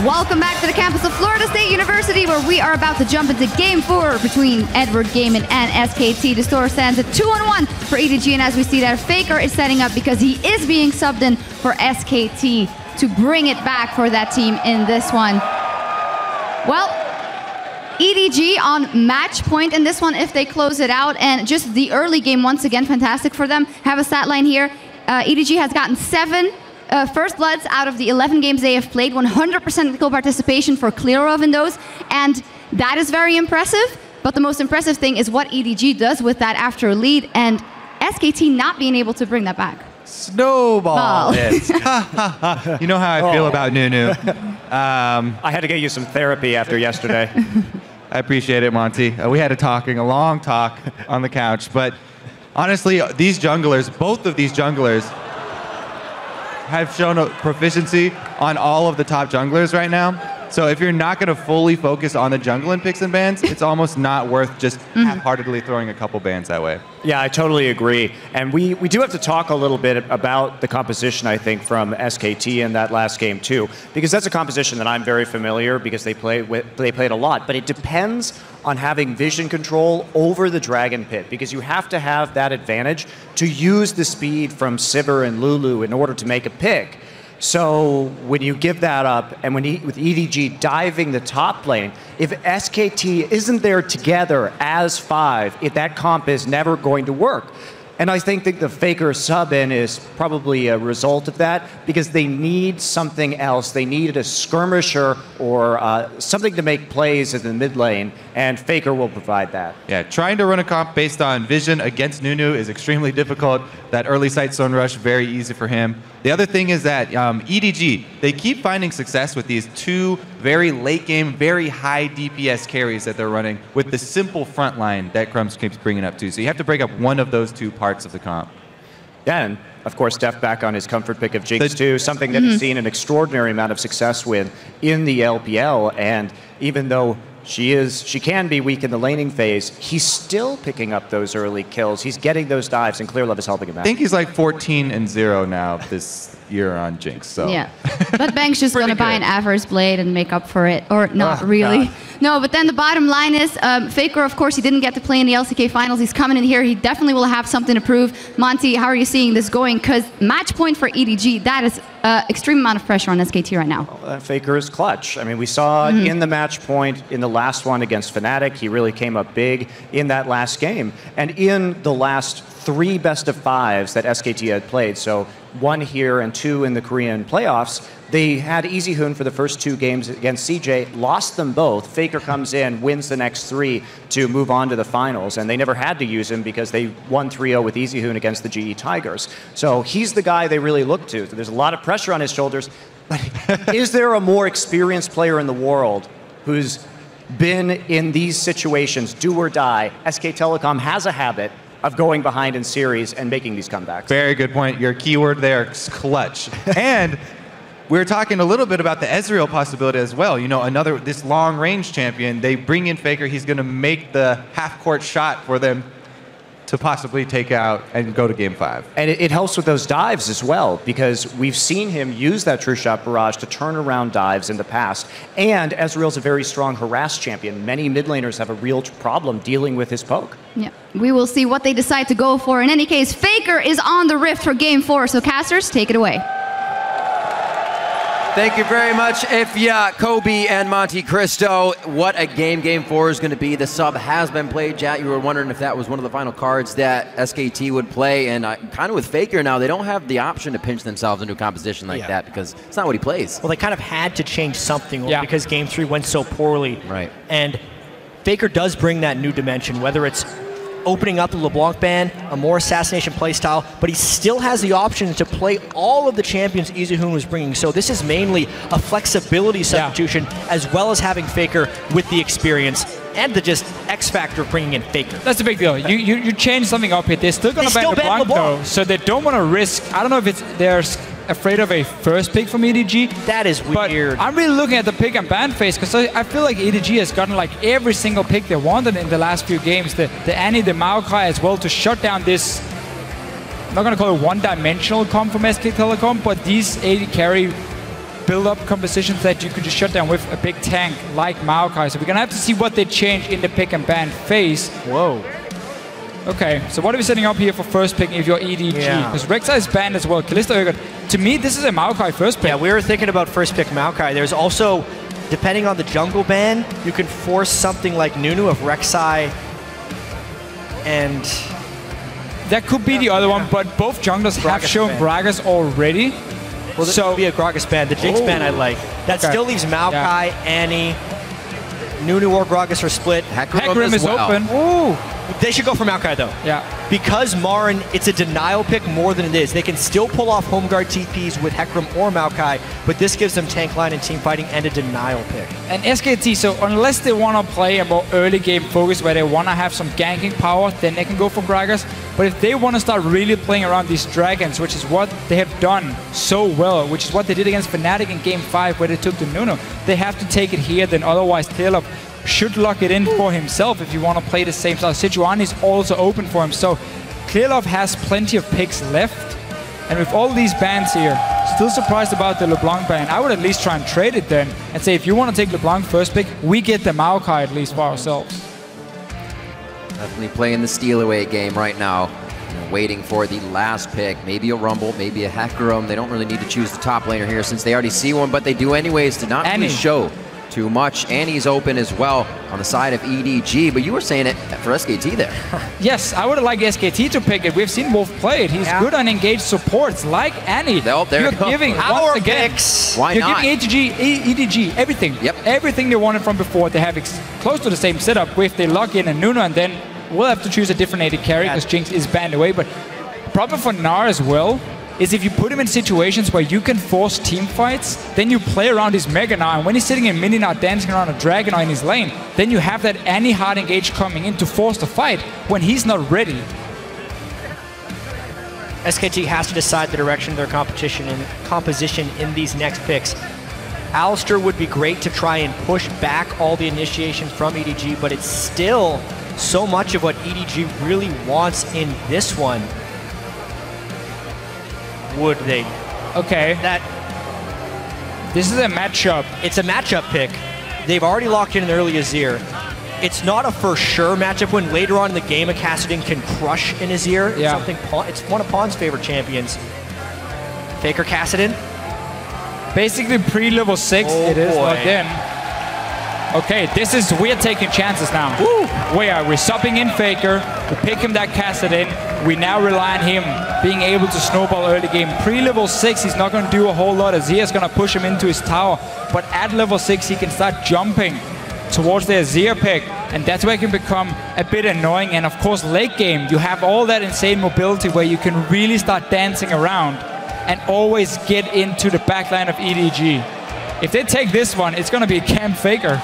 Welcome back to the campus of Florida State University, where we are about to jump into Game 4 between Edward Gaiman and SKT. The score stands at 2-1 for EDG, and as we see that, Faker is setting up because he is being subbed in for SKT to bring it back for that team in this one. Well, EDG on match point in this one if they close it out, and just the early game, once again, fantastic for them. Have a stat line here. EDG has gotten 7 first bloods out of the 11 games they have played, 100% kill participation for Clearov in those, and that is very impressive. But the most impressive thing is what EDG does with that after a lead, and SKT not being able to bring that back. Snowball. Yes. You know how I feel about Nunu. I had to get you some therapy after yesterday. I appreciate it, Monty. We had a long talk on the couch, but honestly, these junglers, both of these junglers, have shown a proficiency on all of the top junglers right now. So if you're not going to fully focus on the jungle in picks and bans, it's almost not worth just half-heartedly throwing a couple bans that way. Yeah, I totally agree. And we do have to talk a little bit about the composition, I think, from SKT in that last game, too. Because that's a composition that I'm very familiar because they played a lot. But it depends on having vision control over the Dragon Pit, because you have to have that advantage to use the speed from Sivir and Lulu in order to make a pick. So when you give that up, and with EDG diving the top lane, if SKT isn't there together as 5, that comp is never going to work. And I think that the Faker sub-in is probably a result of that, because they need something else. They needed a skirmisher or something to make plays in the mid lane, and Faker will provide that. Yeah, trying to run a comp based on vision against Nunu is extremely difficult. That early sight zone rush, very easy for him. The other thing is that EDG, they keep finding success with these 2 very late game, very high DPS carries that they're running with the simple front line that Crumbs keeps bringing up too. So you have to break up one of those 2 parts of the comp. Yeah, and of course, Def back on his comfort pick of Jinx too, something that he's seen an extraordinary amount of success with in the LPL. And even though she can be weak in the laning phase, he's still picking up those early kills. He's getting those dives, and Clearlove is helping him out. I think he's like 14-0 now this year on Jinx. So. Yeah, but Bank's just going to buy an Avers Blade and make up for it, or not really. God. No, but then the bottom line is, Faker, of course, he didn't get to play in the LCK finals. He's coming in here. He definitely will have something to prove. Monty, how are you seeing this going? Because match point for EDG, that is extreme amount of pressure on SKT right now. Well, Faker is clutch. I mean, we saw in the match point in the last one against Fnatic, he really came up big in that last game. And in the last 3 best-of-5s that SKT had played, so 1 here and 2 in the Korean playoffs, they had EasyHoon for the first 2 games against CJ, lost them both. Faker comes in, wins the next 3 to move on to the finals, and they never had to use him because they won 3-0 with EasyHoon against the GE Tigers. So he's the guy they really look to. So there's a lot of pressure on his shoulders, but is there a more experienced player in the world who's been in these situations, do or die? SK Telecom has a habit of going behind in series and making these comebacks. Very good point. Your keyword there is clutch. And we were talking a little bit about the Ezreal possibility as well. You know, this long-range champion, they bring in Faker, he's going to make the half-court shot for them to possibly take out and go to Game 5. And it helps with those dives as well, because we've seen him use that True Shot Barrage to turn around dives in the past. And Ezreal's a very strong harass champion. Many mid laners have a real problem dealing with his poke. Yeah, we will see what they decide to go for. In any case, Faker is on the Rift for Game 4, so casters, take it away. Thank you very much, Ifya, Kobe, and Monte Cristo. What a game Game 4 is going to be. The sub has been played, Jat. You were wondering if that was one of the final cards that SKT would play. And kind of with Faker now, they don't have the option to pinch themselves into a composition like that because it's not what he plays. Well, they kind of had to change something because Game 3 went so poorly. Right. And Faker does bring that new dimension, whether it's opening up the LeBlanc ban, a more assassination playstyle, but he still has the option to play all of the champions EasyHoon was bringing. So this is mainly a flexibility substitution, as well as having Faker with the experience and the just X factor of bringing in Faker. That's the big deal. You change something up here. They're still going to ban LeBlanc though, so they don't want to risk. I don't know if they're afraid of a first pick from EDG. That is weird. But I'm really looking at the pick and ban phase because I feel like EDG has gotten like every single pick they wanted in the last few games. The Annie, the Maokai as well to shut down this I'm not going to call it one-dimensional comp from SK Telecom, but these AD carry build-up compositions that you could just shut down with a big tank like Maokai. So we're going to have to see what they change in the pick and ban phase. Whoa. Okay, so what are we setting up here for first pick if you're EDG? Because Rek'Sai is banned as well. Kalista Urgot. To me, this is a Maokai first pick. Yeah, we were thinking about first pick Maokai. There's also, depending on the jungle ban, you can force something like Nunu of Rek'Sai and... That could be the other one, but both junglers have shown Gragas already. Well, this would be a Gragas ban. The Jinx ban I like. That still leaves Maokai, Annie, Nunu or Gragas are split. Hecarim is open. Ooh. They should go for Maokai though. Yeah. Because Marin, it's a denial pick more than it is. They can still pull off home guard TPs with Hecarim or Maokai, but this gives them tank line and team fighting and a denial pick. And SKT, so unless they want to play a more early game focus where they want to have some ganking power, then they can go for Gragas. But if they want to start really playing around these dragons, which is what they have done so well, which is what they did against Fnatic in Game 5 where they took the Nunu, they have to take it here, then otherwise Clearlove should lock it in for himself if you want to play the same style. Sejuani is also open for him, so Clearlove has plenty of picks left. And with all these bans here, still surprised about the LeBlanc ban. I would at least try and trade it then and say, if you want to take LeBlanc first pick, we get the Maokai at least for ourselves. Definitely playing the steal away game right now. Waiting for the last pick. Maybe a Rumble, maybe a Hecarim. They don't really need to choose the top laner here since they already see one, but they do anyways to not really show too much. Annie's open as well on the side of EDG, but you were saying it for SKT there. Yes, I would like SKT to pick it. We've seen Wolf play it. He's good on engaged supports like Annie. Oh, there you're giving power again, picks. Why you're not? Giving EDG everything. Yep. Everything they wanted from before. They have close to the same setup with they lock in a Nunu, and then we'll have to choose a different AD carry because Jinx is banned away. But problem for Gnar as well is if you put him in situations where you can force team fights, then you play around his Mega Gnar, and when he's sitting in mini Gnar dancing around a Dragon in his lane, then you have that Annie hard engage coming in to force the fight when he's not ready. SKT has to decide the direction of their composition in these next picks. Alistar would be great to try and push back all the initiation from EDG, but it's still so much of what EDG really wants in this one. Would they? Okay. This is a matchup. It's a matchup pick. They've already locked in an early Azir. It's not a for sure matchup when later on in the game a Kassadin can crush an Azir. Yeah. It's one of Pawn's favorite champions. Faker Kassadin. Basically pre-level 6, it is locked in. Okay, we're taking chances now. Woo. We're subbing in Faker, we pick him that Kassadin, we now rely on him being able to snowball early game. Pre-level 6, he's not going to do a whole lot. Azir is going to push him into his tower, but at level 6, he can start jumping towards the Azir pick, and that's where it can become a bit annoying. And of course, late game, you have all that insane mobility where you can really start dancing around and always get into the backline of EDG. If they take this one, it's going to be a Camp Faker.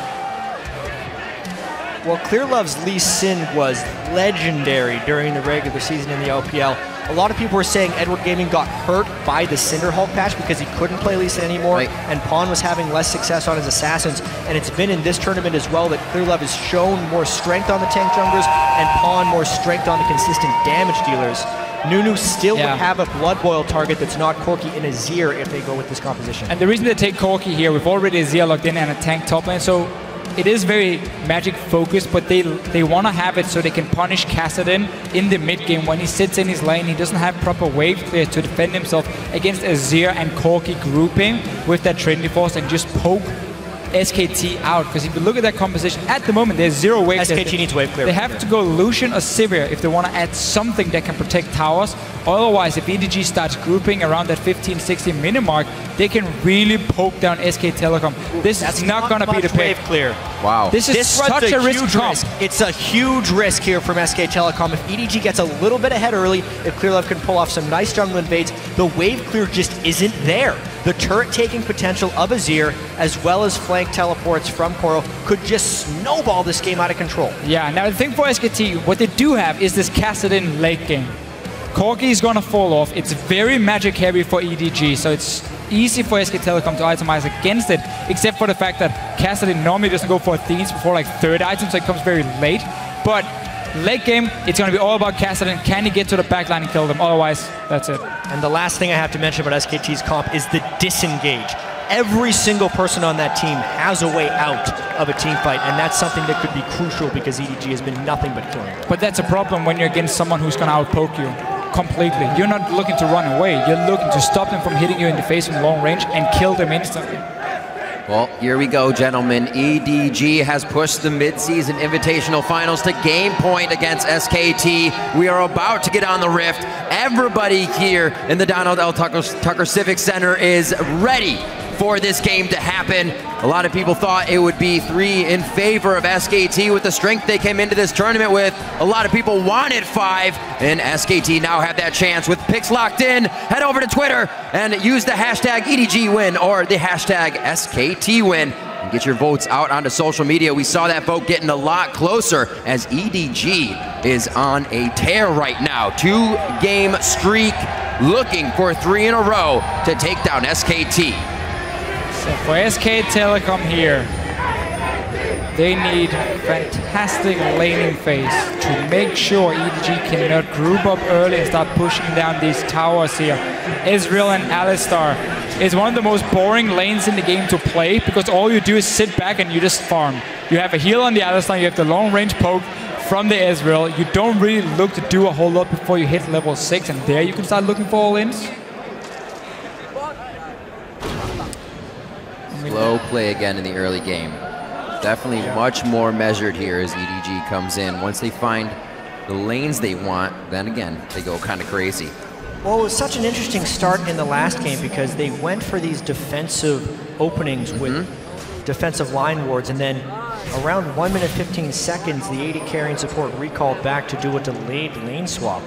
Well, Clearlove's Lee Sin was legendary during the regular season in the LPL. A lot of people were saying Edward Gaming got hurt by the Cinderhulk patch because he couldn't play Lee Sin anymore, and Pawn was having less success on his assassins. And it's been in this tournament as well that Clearlove has shown more strength on the tank junglers and Pawn more strength on the consistent damage dealers. Nunu still would have a Blood Boil target that's not Corki and Azir if they go with this composition. And the reason they take Corki here, we've already Azir locked in and a tank top lane, so it is very magic focused, but they want to have it so they can punish Kassadin in the mid game. When he sits in his lane, he doesn't have proper wave clear to defend himself against Azir and Corki grouping with that Trinity Force and just poke SKT out. Because if you look at that composition, at the moment there's zero wave clear. SKT needs wave clear. They have to go Lucian or Sivir if they want to add something that can protect towers. Otherwise, if EDG starts grouping around that 15-16 minute mark, they can really poke down SK Telecom. This is not going to be the pick. Wave clear. Wow. This is such a risk. It's a huge risk here from SK Telecom. If EDG gets a little bit ahead early, if Clearlove can pull off some nice jungle invades, the wave clear just isn't there. The turret taking potential of Azir, as well as flank teleports from Koro, could just snowball this game out of control. Yeah, now the thing for SKT, what they do have is this Kassadin late game. Corki is going to fall off. It's very magic heavy for EDG, so it's easy for SK Telecom to itemize against it, except for the fact that Kassadin normally doesn't go for Athenes before like third item, so it comes very late. But Late game, it's going to be all about Kassadin. Can he get to the backline and kill them? Otherwise, that's it. And the last thing I have to mention about SKT's comp is the disengage. Every single person on that team has a way out of a team fight, and that's something that could be crucial because EDG has been nothing but killing. But that's a problem when you're against someone who's going to outpoke you completely. You're not looking to run away. You're looking to stop them from hitting you in the face from long range and kill them instantly. Well, here we go, gentlemen. EDG has pushed the mid-season Invitational Finals to game point against SKT. We are about to get on the Rift. Everybody here in the Donald L. Tucker Civic Center is ready for this game to happen. A lot of people thought it would be 3 in favor of SKT with the strength they came into this tournament with. A lot of people wanted 5, and SKT now have that chance with picks locked in. Head over to Twitter and use the hashtag EDGWin or the hashtag SKTWin and get your votes out onto social media. We saw that vote getting a lot closer as EDG is on a tear right now. 2-game streak, looking for 3 in a row to take down SKT. So for SK Telecom here, they need fantastic laning phase to make sure EDG cannot group up early and start pushing down these towers here. Ezreal and Alistar is one of the most boring lanes in the game to play because all you do is sit back and you just farm. You have a heal on the Alistar, you have the long range poke from the Ezreal. You don't really look to do a whole lot before you hit level 6, and there you can start looking for all-ins. Slow play again in the early game. Definitely much more measured here as EDG comes in. Once they find the lanes they want, then again, they go kind of crazy. Well, it was such an interesting start in the last game because they went for these defensive openings with defensive line wards, and then around 1 minute 15 seconds, the AD carrying support recalled back to do a delayed lane swap.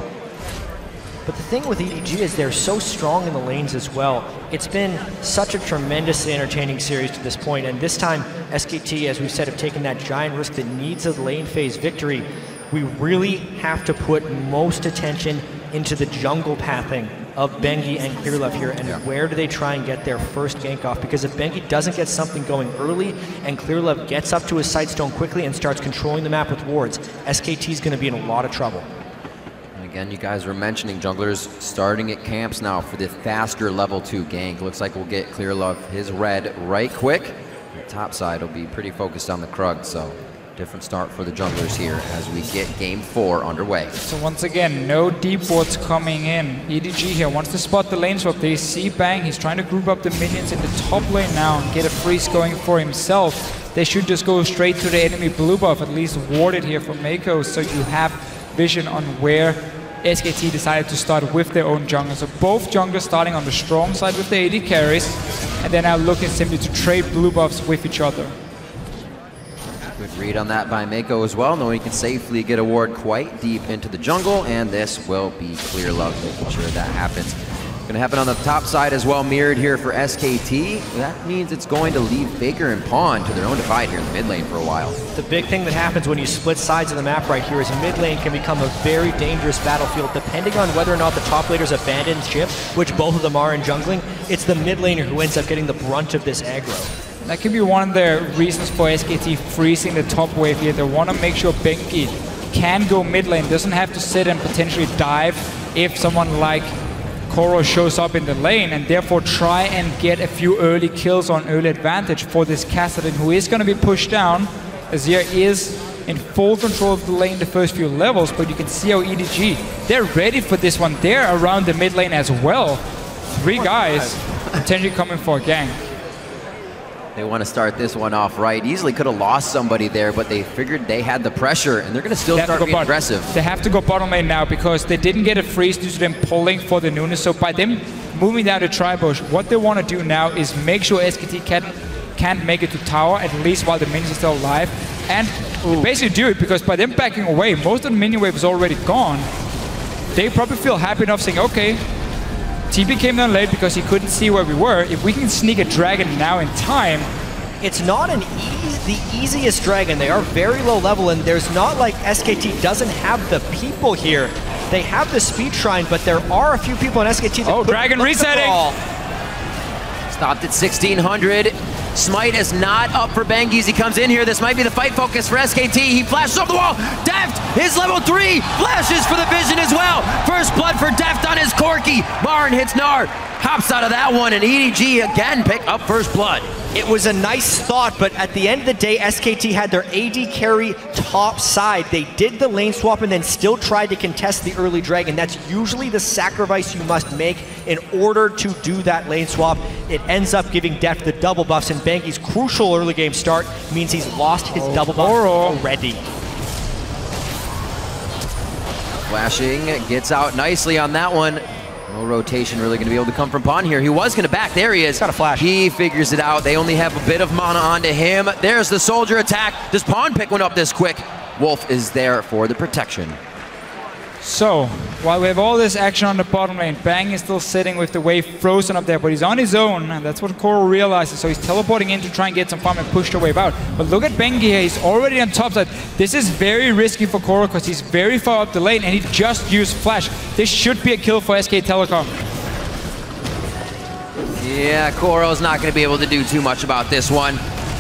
But the thing with EDG is they're so strong in the lanes as well. It's been such a tremendously entertaining series to this point, and this time SKT, as we've said, have taken that giant risk that needs a lane phase victory. We really have to put most attention into the jungle pathing of Bengi and Clearlove here, and where do they try and get their first gank off? Because if Bengi doesn't get something going early and Clearlove gets up to his sightstone quickly and starts controlling the map with wards, SKT is going to be in a lot of trouble. Again, you guys were mentioning junglers starting at camps now for the faster level 2 gank. Looks like we'll get Clearlove his red right quick. The top side will be pretty focused on the Krug, so different start for the junglers here as we get game 4 underway. So once again, no deep wards coming in. EDG here wants to spot the lane swap. They see Bang. He's trying to group up the minions in the top lane now and get a freeze going for himself. They should just go straight to the enemy blue buff, at least warded here from Mako, so you have vision on where SKT decided to start with their own jungle. So both junglers starting on the strong side with the AD carries, and then now looking simply to trade blue buffs with each other. Good read on that by Mako as well, knowing he can safely get a ward quite deep into the jungle, and this will be Clearlove making sure that happens. Going to happen on the top side as well, mirrored here for SKT. That means it's going to leave Faker and Pawn to their own divide here in the mid lane for a while. The big thing that happens when you split sides of the map right here is mid lane can become a very dangerous battlefield depending on whether or not the top laners abandon ship, which both of them are in jungling. It's the mid laner who ends up getting the brunt of this aggro. That could be one of the reasons for SKT freezing the top wave here. They want to make sure Bengi can go mid lane, doesn't have to sit and potentially dive if someone like Koro shows up in the lane, and therefore try and get a few early kills on early advantage for this Kassadin, who is going to be pushed down. Azir is in full control of the lane the first few levels, but you can see how EDG, they're ready for this one. They're around the mid lane as well. 3 guys potentially coming for a gank. They want to start this one off right. Easily could have lost somebody there, but they figured they had the pressure, and they're going to still start being aggressive. They have to go bottom lane now because they didn't get a freeze due to them pulling for the Nunes. So by them moving down to Tribush, what they want to do now is make sure SKT can't make it to tower, at least while the minions are still alive. And they basically do it because by them backing away, most of the minion wave is already gone. They probably feel happy enough saying, okay, TP came down late because he couldn't see where we were. If we can sneak a dragon now in time, it's not the easiest dragon. They are very low level, and there's not like SKT doesn't have the people here. They have the speed shrine, but there are a few people in SKT that dragon resetting! Stopped at 1600. Smite is not up for Bengies. He comes in here. This might be the fight focus for SKT. He flashes off the wall. Deft, his level 3, flashes for the vision as well. First blood for Deft on his Corki. Barn hits Nard. Hops out of that one, and EDG again pick up first blood. It was a nice thought, but at the end of the day, SKT had their AD carry top side. They did the lane swap and then still tried to contest the early dragon. That's usually the sacrifice you must make in order to do that lane swap. It ends up giving Deft the double buffs, and Bengi's crucial early game start means he's lost his double buff already. Flashing, gets out nicely on that one. No rotation really going to be able to come from Pawn here. He was going to back. There he is. Got a flash. He figures it out. They only have a bit of mana onto him. There's the soldier attack. Does Pawn pick one up this quick? Wolf is there for the protection. So, while we have all this action on the bottom lane, Bang is still sitting with the wave frozen up there, but he's on his own, and that's what Koro realizes. So he's teleporting in to try and get some farm and push the wave out. But look at Bengi here, he's already on top side. This is very risky for Koro because he's very far up the lane, and he just used Flash. This should be a kill for SK Telecom. Yeah, Koro's not going to be able to do too much about this one.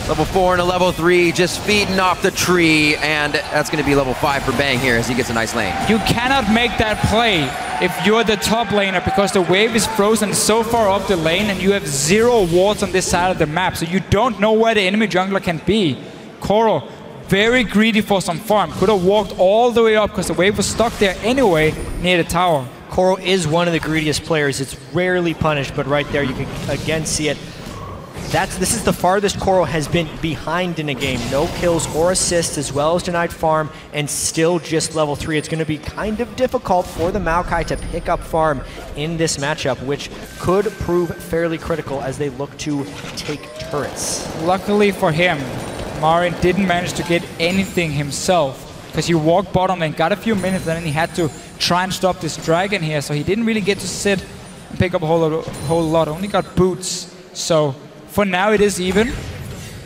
Level 4 and a level 3 just feeding off the tree, and that's going to be level 5 for Bang here as he gets a nice lane. You cannot make that play if you're the top laner because the wave is frozen so far up the lane and you have 0 wards on this side of the map, so you don't know where the enemy jungler can be. Koro, very greedy for some farm. Could have walked all the way up because the wave was stuck there anyway near the tower. Koro is one of the greediest players. It's rarely punished, but right there you can again see it. This is the farthest Koro has been behind in a game. No kills or assists, as well as denied farm, and still just level 3. It's going to be kind of difficult for the Maokai to pick up farm in this matchup, which could prove fairly critical as they look to take turrets. Luckily for him, Marin didn't manage to get anything himself because he walked bottom lane, got a few minutes, and then he had to try and stop this dragon here, so he didn't really get to sit and pick up a whole lot. Only got boots, so for now it is even.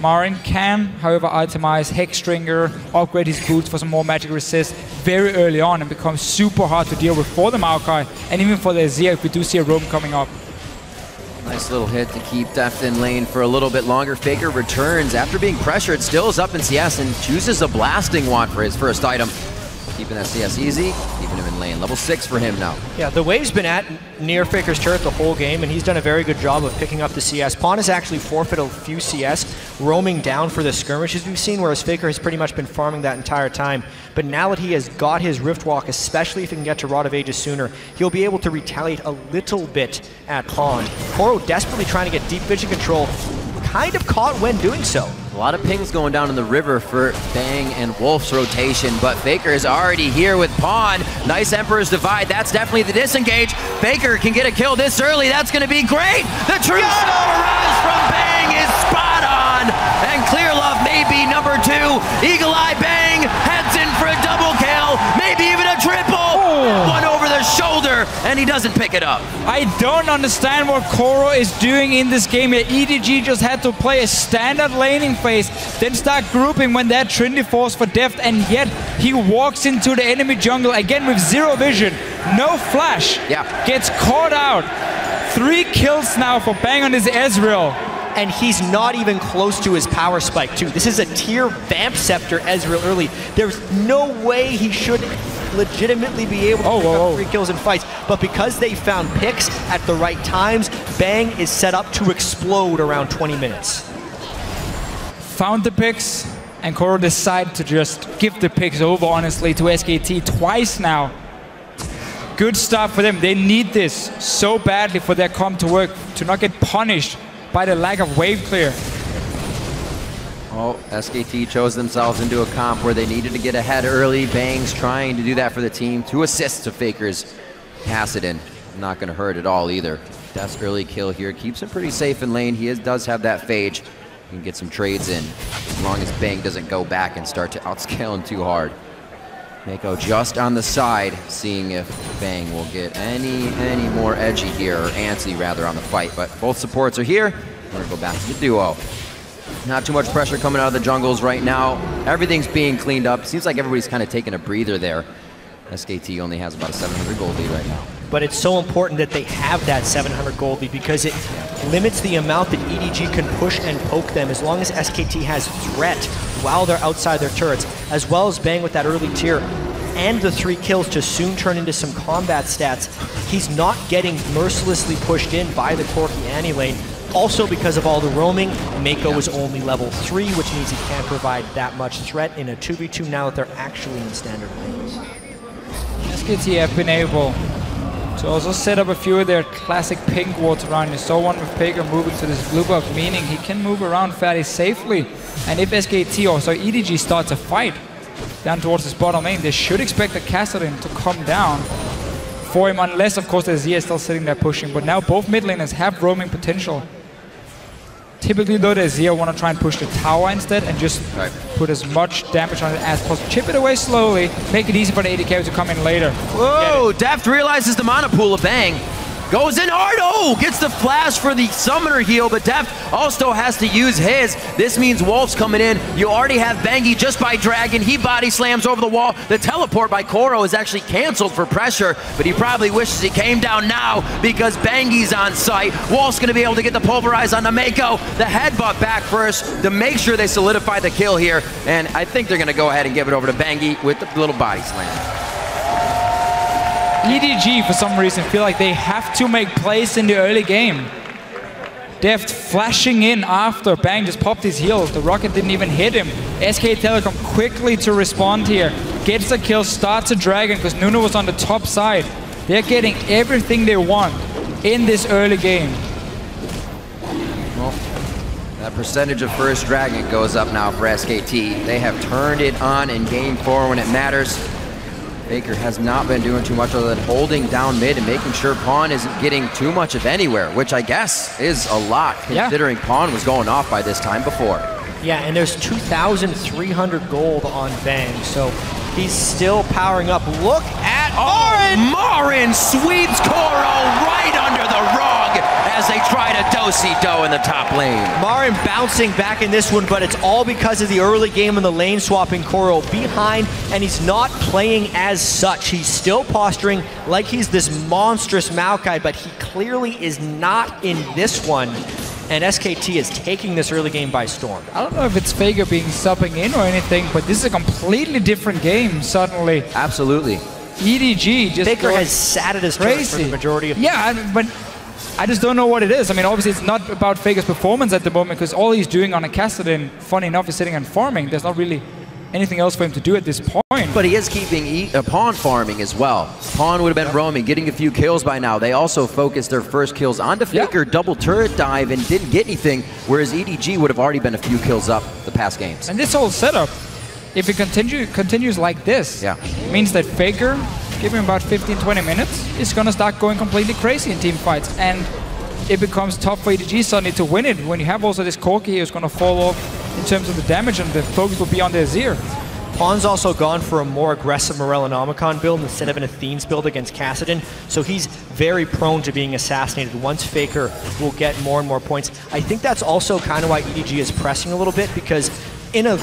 Marin can, however, itemize Hexstringer, upgrade his boots for some more magic resist very early on and become super hard to deal with for the Maokai and even for the Azir if we do see a roam coming up. Nice little hit to keep Deft in lane for a little bit longer. Faker returns after being pressured, still is up in CS and chooses a blasting wand for his first item. Keeping that CS easy, keeping him in lane. Level 6 for him now. Yeah, the wave's been at near Faker's turret the whole game, and he's done a very good job of picking up the CS. Pawn has actually forfeited a few CS, roaming down for the skirmishes we've seen, whereas Faker has pretty much been farming that entire time. But now that he has got his Rift Walk, especially if he can get to Rod of Ages sooner, he'll be able to retaliate a little bit at Pawn. Koro desperately trying to get deep vision control, kind of caught when doing so. A lot of pings going down in the river for Bang and Wolf's rotation, but Faker is already here with Pawn. Nice Emperor's Divide. That's definitely the disengage. Faker can get a kill this early. That's going to be great. The true snow rise from Bang is spot on. And Clear Love may be number 2. Eagle Eye Bang heads in for a double kill, maybe even a triple. One over the shoulder, and he doesn't pick it up. I don't understand what Koro is doing in this game here. EDG just had to play a standard laning phase, then start grouping when they're Trinity Force for Deft, and yet he walks into the enemy jungle again with 0 vision, no flash. Yeah. Gets caught out. 3 kills now for Bang on his Ezreal. And he's not even close to his power spike, too. This is a tier Vamp Scepter Ezreal early. There's no way he should legitimately be able to pick up 3 kills in fights. But because they found picks at the right times, Bang is set up to explode around 20 minutes. Found the picks, and Koro decided to just give the picks over, honestly, to SKT twice now. Good stuff for them. They need this so badly for their comp to work, to not get punished by the lack of wave clear. Oh, SKT chose themselves into a comp where they needed to get ahead early. Bang's trying to do that for the team. 2 assists to Faker's Kassadin. Not going to hurt at all either. Death's early kill here keeps him pretty safe in lane. He does have that phage. He can get some trades in as long as Bang doesn't go back and start to outscale him too hard. Mako just on the side, seeing if Bang will get any more edgy here, or antsy rather, on the fight. But both supports are here. We're going to go back to the duo. Not too much pressure coming out of the jungles right now. Everything's being cleaned up. Seems like everybody's kind of taking a breather there. SKT only has about a 700 gold lead right now. but it's so important that they have that 700 gold lead because it limits the amount that EDG can push and poke them as long as SKT has threat while they're outside their turrets, as well as Bang with that early tier and the 3 kills to soon turn into some combat stats. He's not getting mercilessly pushed in by the Corki Annie lane. Also because of all the roaming, Mako is only level 3, which means he can't provide that much threat in a 2v2 now that they're actually in standard lanes. SKT have been able to also set up a few of their classic pink wards around. You saw one with Faker moving to this blue buff, meaning he can move around fairly safely. And if SKT or EDG starts a fight down towards his bottom lane, they should expect the Kassadin to come down for him, unless of course the Zia is still sitting there pushing. But now both mid laners have roaming potential. Typically though, the Zia want to try and push the tower instead and just put as much damage on it as possible. Chip it away slowly, make it easy for the AD carry to come in later. Whoa, Deft realizes the mana pool of Bang. Goes in hard, oh, gets the flash for the summoner heal, but Deft also has to use his. This means Wolf's coming in. You already have Bangi just by Dragon. He body slams over the wall. The teleport by Koro is actually canceled for pressure, but he probably wishes he came down now because Bangi's on site. Wolf's gonna be able to get the pulverize on the Mako. The headbutt back first to make sure they solidify the kill here, and I think they're gonna go ahead and give it over to Bangi with the little body slam. EDG, for some reason, feel like they have to make plays in the early game. Deft flashing in after Bang just popped his heals. The rocket didn't even hit him. SK Telecom quickly to respond here. Gets the kill, starts a dragon because Nuno was on the top side. They're getting everything they want in this early game. Well, that percentage of first dragon goes up now for SKT. They have turned it on in game 4 when it matters. Faker has not been doing too much other than holding down mid and making sure Pawn isn't getting too much of anywhere, which I guess is a lot considering Pawn was going off by this time before. Yeah, and there's 2,300 gold on Bang, so he's still powering up. Look at Marin! Marin sweeps Koro right under the rug as they try to do-si-do in the top lane. Marin bouncing back in this one, but it's all because of the early game and the lane swapping Koro behind, and he's not playing as such. He's still posturing like he's this monstrous Maokai, but he clearly is not in this one. And SKT is taking this early game by storm. I don't know if it's Faker being subbing in or anything, but this is a completely different game suddenly. Absolutely. EDG just Faker has sat at his turret for the majority of but I just don't know what it is. I mean, obviously it's not about Faker's performance at the moment because all he's doing on a Kassadin, funny enough, is sitting and farming. There's not really anything else for him to do at this point. But he is keeping Pawn farming as well. Pawn would have been roaming, getting a few kills by now. They also focused their first kills onto Faker, double turret dive, and didn't get anything, whereas EDG would have already been a few kills up the past games. And this whole setup, if it continues like this, means that Faker, give him about 15-20 minutes, is going to start going completely crazy in team fights. And it becomes tough for EDG suddenly to win it when you have also this Corki who's going to fall off in terms of the damage, and the focus will be on the Azir. Pawn's also gone for a more aggressive Morellonomicon build instead of an Athene's build against Kassadin, so he's very prone to being assassinated. Once Faker will get more and more points. I think that's also kind of why EDG is pressing a little bit, because in a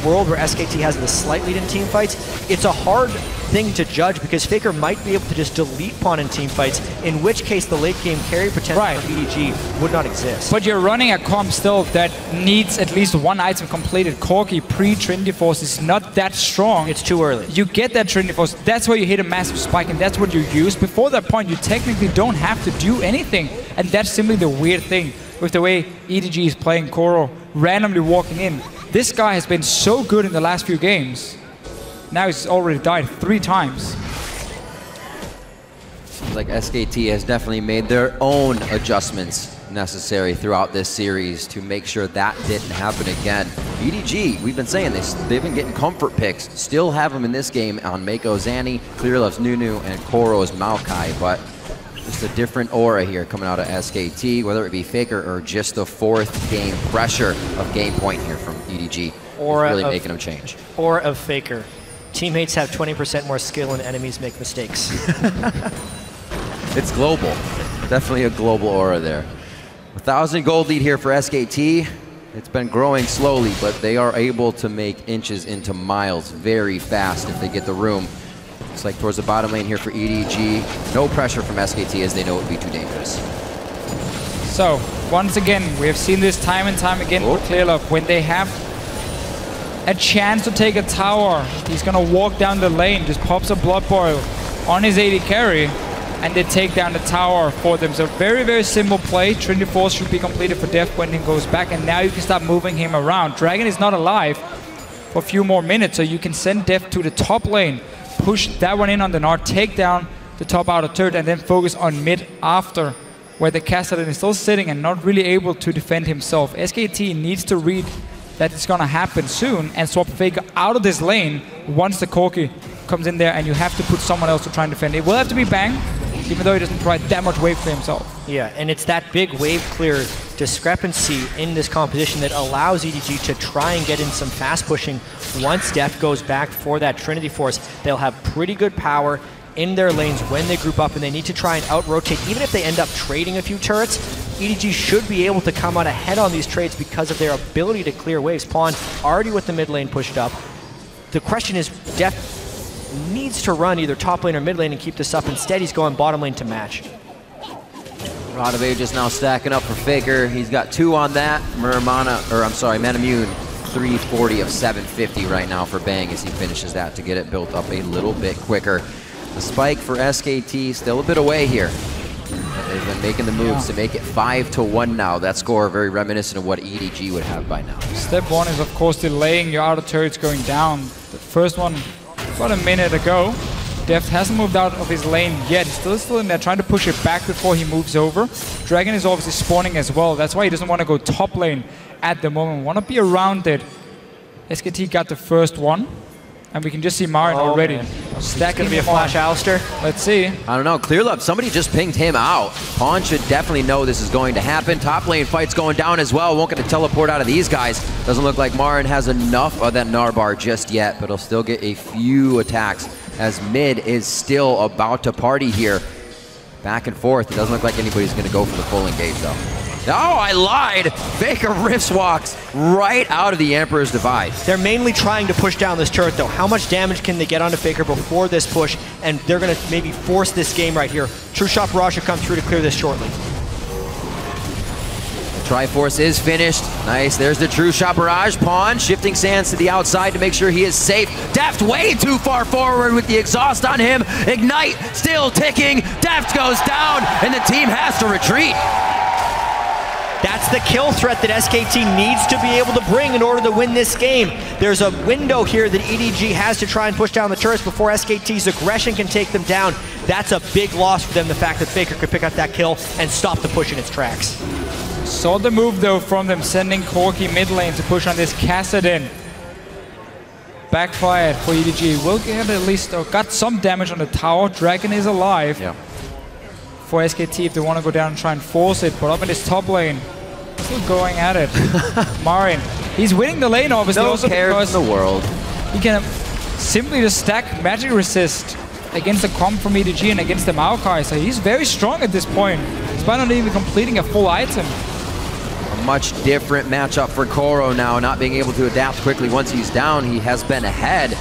world where SKT has the slight lead in team fights, it's a hard thing to judge because Faker might be able to just delete Pawn in team fights, in which case the late game carry potential for EDG would not exist. But you're running a comp still that needs at least one item completed. Corki pre-Trinity Force is not that strong. It's too early. You get that Trinity Force, that's where you hit a massive spike, and that's what you use. Before that point, you technically don't have to do anything, and that's simply the weird thing with the way EDG is playing Koro, randomly walking in. This guy has been so good in the last few games. Now he's already died 3 times. Seems like SKT has definitely made their own adjustments necessary throughout this series to make sure that didn't happen again. EDG, we've been saying this, they've been getting comfort picks. Still have them in this game on Mako Zanny, Clearlove's Nunu, and Koro's Maokai, but just a different aura here coming out of SKT, whether it be Faker or just the 4th game pressure of game point here from EDG. Aura really making them change. Aura of Faker. Teammates have 20% more skill and enemies make mistakes. It's global. Definitely a global aura there. 1,000 gold lead here for SKT. It's been growing slowly, but they are able to make inches into miles very fast if they get the room Looks like towards the bottom lane here for EDG. No pressure from SKT as they know it would be too dangerous. So, once again, we have seen this time and time again for Clearlove. When they have a chance to take a tower, he's gonna walk down the lane, just pops a Blood Boil on his AD carry, and they take down the tower for them. So very, very simple play. Trinity Force should be completed for Deft when he goes back, and now you can start moving him around. Dragon is not alive for a few more minutes, so you can send Deft to the top lane, push that one in on the Nord, take down the top outer turret, and then focus on mid after, where the Kassadin is still sitting and not really able to defend himself. SKT needs to read that it's gonna happen soon and swap Faker out of this lane once the Corki comes in there, and you have to put someone else to try and defend. It will have to be Bang, even though he doesn't provide that much wave for himself. Yeah, and it's that big wave clear discrepancy in this composition that allows EDG to try and get in some fast pushing. Once Deft goes back for that Trinity Force, they'll have pretty good power in their lanes when they group up, and they need to try and out-rotate. Even if they end up trading a few turrets, EDG should be able to come out ahead on these trades because of their ability to clear waves. Pawn already with the mid lane pushed up. The question is, Deft needs to run either top lane or mid lane and keep this up. Instead, he's going bottom lane to match. Rod of Ages now stacking up for Faker. He's got 2 on that. Manamune, 340 of 750 right now for Bang as he finishes that to get it built up a little bit quicker. The spike for SKT still a bit away here. They've been making the moves to make it 5-1 now. That score very reminiscent of what EDG would have by now. Step 1 is of course delaying your outer turrets going down. The first one about a minute ago. Deft hasn't moved out of his lane yet. He's still in there trying to push it back before he moves over. Dragon is obviously spawning as well. That's why he doesn't want to go top lane at the moment. Want to be around it. SKT got the first one. And we can just see Marin already. That's going to be a flash Alistair. Let's see. I don't know. Clearlove, somebody just pinged him out. Pawn should definitely know this is going to happen. Top lane fight's going down as well. Won't get a teleport out of these guys. Doesn't look like Marin has enough of that Narbar just yet, but he'll still get a few attacks as mid is still about to party here. Back and forth. It doesn't look like anybody's going to go for the full engage, though. Oh, I lied! Faker Rifts walks right out of the Emperor's Divide. They're mainly trying to push down this turret, though. How much damage can they get onto Faker before this push? And they're going to maybe force this game right here. True Shot Barrage should come through to clear this shortly. The Triforce is finished. Nice, there's the True Shot Barrage. Pawn shifting sands to the outside to make sure he is safe. Deft way too far forward with the exhaust on him. Ignite still ticking. Deft goes down, and the team has to retreat. That's the kill threat that SKT needs to be able to bring in order to win this game. There's a window here that EDG has to try and push down the turrets before SKT's aggression can take them down. That's a big loss for them, the fact that Faker could pick up that kill and stop the push in its tracks. Saw the move though from them, sending Corki mid lane to push on this Kassadin. Backfired for EDG. Will get at least got some damage on the tower. Dragon is alive. Yeah. For SKT if they want to go down and try and force it, but up in this top lane, still going at it. Marin, he's winning the lane obviously. No also care in the world. He can simply just stack magic resist against the comp from EDG and against the Maokai, so he's very strong at this point, despite not even completing a full item. A much different matchup for Koro now, not being able to adapt quickly once he's down. He has been ahead.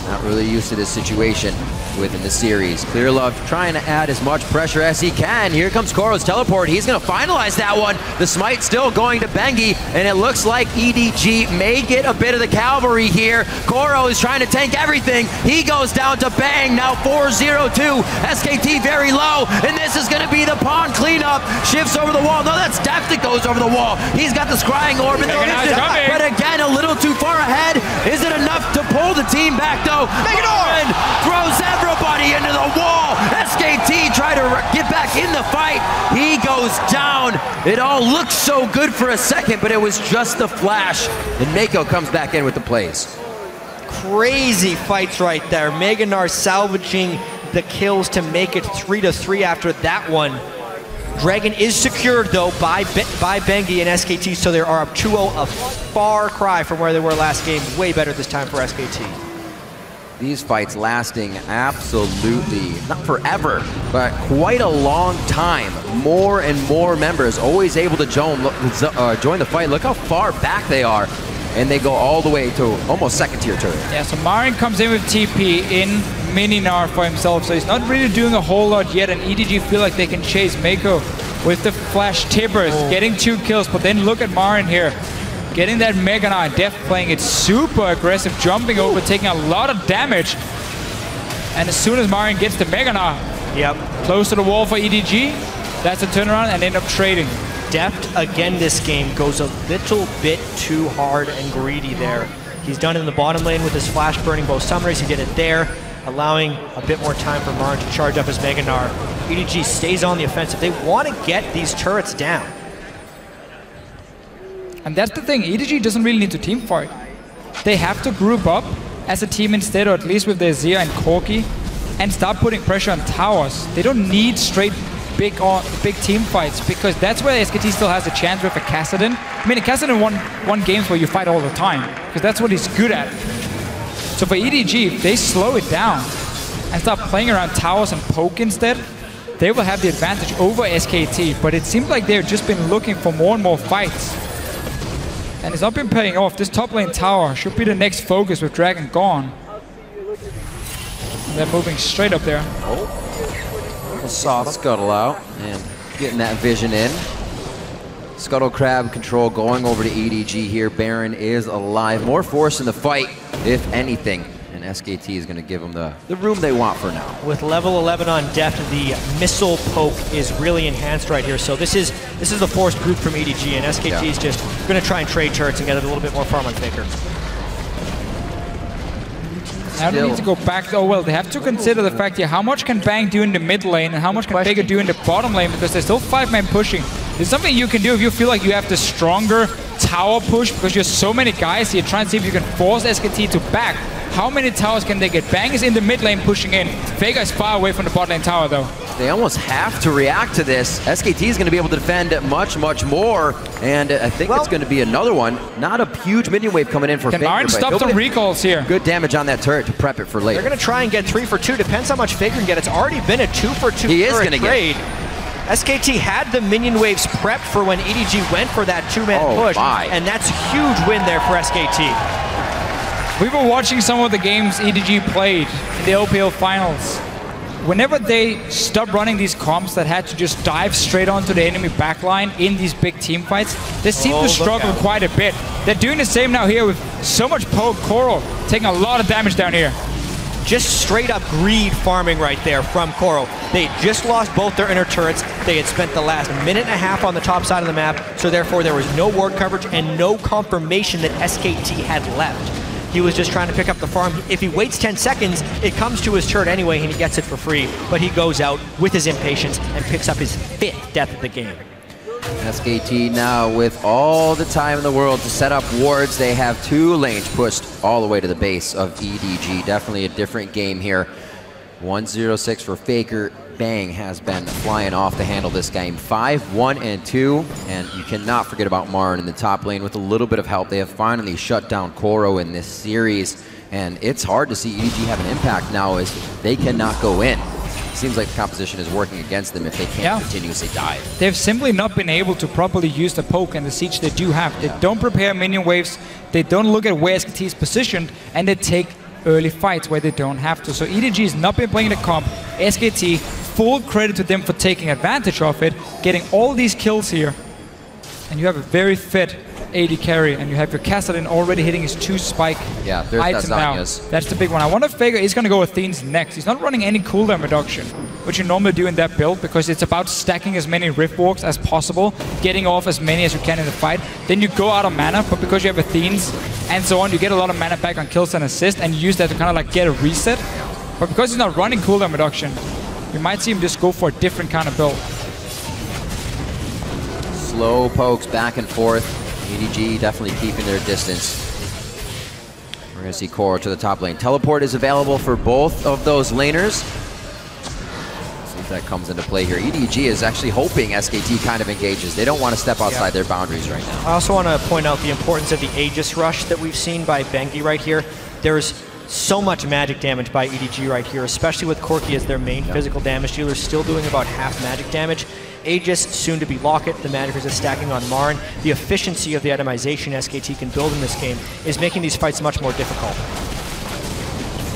Not really used to this situation within the series. Clearlove trying to add as much pressure as he can. Here comes Koro's teleport. He's going to finalize that one. The smite still going to Bengi, and it looks like EDG may get a bit of the cavalry here. Koro is trying to tank everything. He goes down to Bang, now 4-0-2. SKT very low, and this is going to be the pawn cleanup. Shifts over the wall. No, that's Deft that goes over the wall. He's got the scrying orb, and but again, a little too far ahead. Is it enough to pull the team back, though? Marin throws everybody into the wall. SKT try to get back in the fight. He goes down. It all looks so good for a second, but it was just the flash. And Mako comes back in with the plays. Crazy fights right there. Meganar salvaging the kills to make it 3-3 after that one. Dragon is secured though by Bengi and SKT, so they are up 2-0, a far cry from where they were last game. Way better this time for SKT. These fights lasting absolutely, not forever, but quite a long time. More and more members always able to join the fight. Look how far back they are. And they go all the way to almost second tier turret. Yeah, so Marin comes in with TP in Mininar for himself, so he's not really doing a whole lot yet, and EDG feel like they can chase Mako with the flash tippers, getting 2 kills, but then look at Marin here. Getting that Mega Knight, Def playing it super aggressive, jumping over, taking a lot of damage. And as soon as Marin gets the Mega Knight, close to the wall for EDG, that's a turnaround and end up trading. Deft, again, this game goes a little bit too hard and greedy there. He's done it in the bottom lane with his flash burning both summoners. He did it there, allowing a bit more time for Marin to charge up his Mega Knight. EDG stays on the offensive. They want to get these turrets down. And that's the thing, EDG doesn't really need to team fight. They have to group up as a team instead, or at least with their Zia and Corki, and start putting pressure on towers. They don't need straight big team fights, because that's where SKT still has a chance with a Kassadin. I mean, a Kassadin won games where you fight all the time, because that's what he's good at. So for EDG, if they slow it down and start playing around towers and poke instead, they will have the advantage over SKT, but it seems like they've just been looking for more and more fights. And it's not been paying off. This top lane tower should be the next focus with Dragon gone. And they're moving straight up there. Scuttle out and getting that vision in. Scuttle Crab control going over to EDG here. Baron is alive. More force in the fight, if anything. And SKT is going to give them the room they want for now. With level 11 on Deft, the missile poke is really enhanced right here. So this is the forced group from EDG, and SKT is just going to try and trade turrets and get a little bit more farm on Faker. Now they need to go back. Oh well, they have to consider the fact here, how much can Bang do in the mid lane and how much can Faker do in the bottom lane, because there's still 5-man pushing. There's something you can do if you feel like you have the stronger tower push, because you're so many guys here. Try and see if you can force SKT to back. How many towers can they get? Bang is in the mid lane pushing in. Faker is far away from the bot lane tower though. They almost have to react to this. SKT is going to be able to defend much, much more. And I think it's going to be another one. Not a huge minion wave coming in for Faker. Can Marin stop some recalls here? Good damage on that turret to prep it for later. They're going to try and get 3 for 2. Depends how much Faker can get. It's already been a 2 for 2 he is going to trade. SKT had the minion waves prepped for when EDG went for that 2-man push. And that's a huge win there for SKT. We were watching some of the games EDG played in the OPL finals. Whenever they stopped running these comps that had to just dive straight onto the enemy backline in these big team fights, they seem to struggle quite a bit. They're doing the same now here with so much poke. Koro taking a lot of damage down here. Just straight up greed farming right there from Koro. They just lost both their inner turrets. They had spent the last minute and a half on the top side of the map, so therefore there was no ward coverage and no confirmation that SKT had left. He was just trying to pick up the farm. If he waits 10 seconds, it comes to his turret anyway and he gets it for free. But he goes out with his impatience and picks up his 5th death of the game. SKT now with all the time in the world to set up wards. They have 2 lanes pushed all the way to the base of EDG. Definitely a different game here. 1-0-6 for Faker. Bang has been flying off the handle this game. 5-1-2, and you cannot forget about Marin in the top lane. With a little bit of help, they have finally shut down Koro in this series, and it's hard to see EDG have an impact now as they cannot go in. It seems like the composition is working against them if they can't continuously dive. They've simply not been able to properly use the poke and the siege they do have. They don't prepare minion waves, they don't look at where SKT is positioned, and they take early fights where they don't have to. So EDG has not been playing the comp. SKT, full credit to them for taking advantage of it, getting all these kills here. And you have a very fit AD carry, and you have your Kassadin already hitting his 2 spike item now. That's the big one. I wonder if Faker is going to go Athene's next. He's not running any cooldown reduction, which you normally do in that build, because it's about stacking as many Rift Walks as possible, getting off as many as you can in the fight. Then you go out of mana, but because you have Athenes and so on, you get a lot of mana back on kills and assist, and you use that to kind of like get a reset. But because he's not running cooldown reduction, you might see him just go for a different kind of build. Slow pokes back and forth. EDG definitely keeping their distance. We're going to see Koro to the top lane. Teleport is available for both of those laners. See if that comes into play here. EDG is actually hoping SKT kind of engages. They don't want to step outside their boundaries right now. I also want to point out the importance of the Aegis rush that we've seen by Bengi right here. There's so much magic damage by EDG right here, especially with Corki as their main physical damage dealer, still doing about half magic damage. Aegis, soon to be Locket, the magic resist stacking on Marin. The efficiency of the itemization SKT can build in this game is making these fights much more difficult.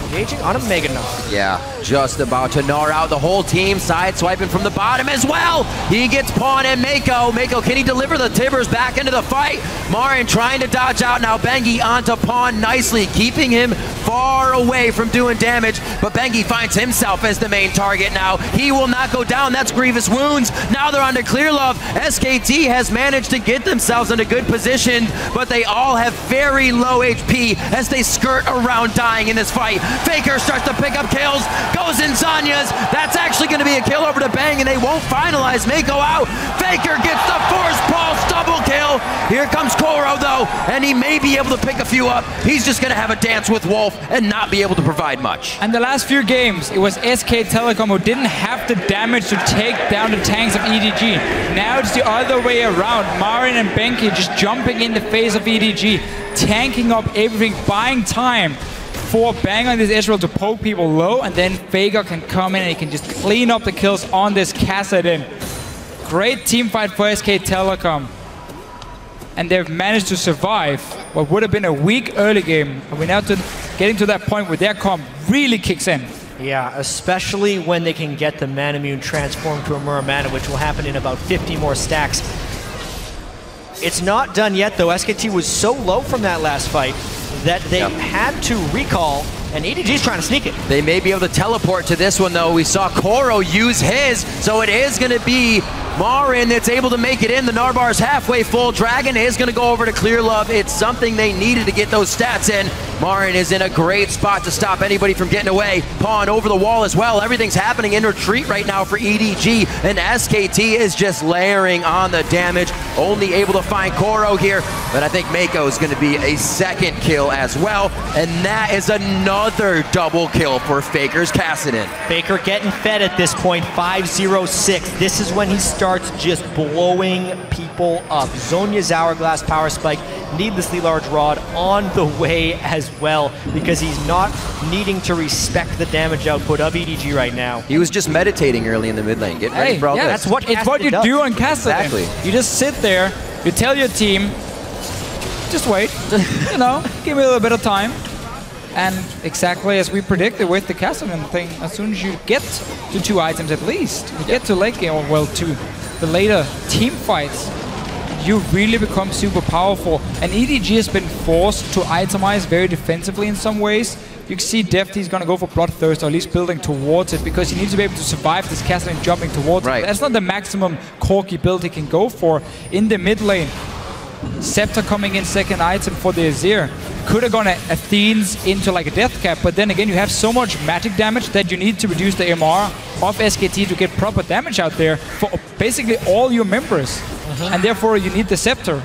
Engaging on a Mega Gnar. Yeah, just about to gnar out the whole team. Side swiping from the bottom as well. He gets Pawn and Mako. Mako, can he deliver the Tibbers back into the fight? Marin trying to dodge out now. Bengi onto Pawn nicely, keeping him far away from doing damage. But Bengi finds himself as the main target now. He will not go down. That's grievous wounds. Now they're onto Clear Love. SKT has managed to get themselves in a good position, but they all have very low HP as they skirt around dying in this fight. Faker starts to pick up kills, goes in Zanya's. That's actually going to be a kill over to Bang, and they won't finalize Mako out. Faker gets the force pulse double kill. Here comes Koro though, and he may be able to pick a few up. He's just going to have a dance with Wolf and not be able to provide much. And the last few games, it was SK Telecom who didn't have the damage to take down the tanks of EDG. Now it's the other way around. Marin and Benki just jumping in the face of EDG, tanking up everything, buying time for Bang on this Israel to poke people low, and then Faker can come in and he can just clean up the kills on this Kassadin. Great team fight for SK Telecom. And they've managed to survive what would have been a weak early game. And we're now getting to that point where their comp really kicks in. Yeah, especially when they can get the Manamune transformed to a Muramana, which will happen in about 50 more stacks. It's not done yet, though. SKT was so low from that last fight that they had to recall, and EDG's trying to sneak it. They may be able to teleport to this one, though. We saw Koro use his, so it is going to be Marin that's able to make it in. The Narbar's halfway full. Dragon is going to go over to Clear Love. It's something they needed to get those stats in. Marin is in a great spot to stop anybody from getting away. Pawn over the wall as well. Everything's happening in retreat right now for EDG, and SKT is just layering on the damage. Only able to find Koro here, but I think Mako is going to be a second kill as well, and that is another double kill for Faker's Kassadin. Faker getting fed at this point, 5-0-6. This is when he starts just blowing people up. Zonya's Hourglass Power Spike, needlessly large rod on the way as well, because he's not needing to respect the damage output of EDG right now. He was just meditating early in the mid lane, getting ready for all this. That's what it's what you do on Kassadin. Exactly. You just sit there, you tell your team, just wait, you know, give me a little bit of time. And exactly as we predicted with the Kassadin thing, as soon as you get to 2 items at least, you get to late game, or well, to the later team fights, you really become super powerful. And EDG has been forced to itemize very defensively in some ways. You can see Defty's going to go for Bloodthirst, or at least building towards it, because he needs to be able to survive this Kassadin jumping towards it. That's not the maximum Corki build he can go for in the mid lane. Scepter coming in second item for the Azir. Could have gone Athene's into like a death cap, but then again you have so much magic damage that you need to reduce the MR of SKT to get proper damage out there for basically all your members. And therefore you need the Scepter.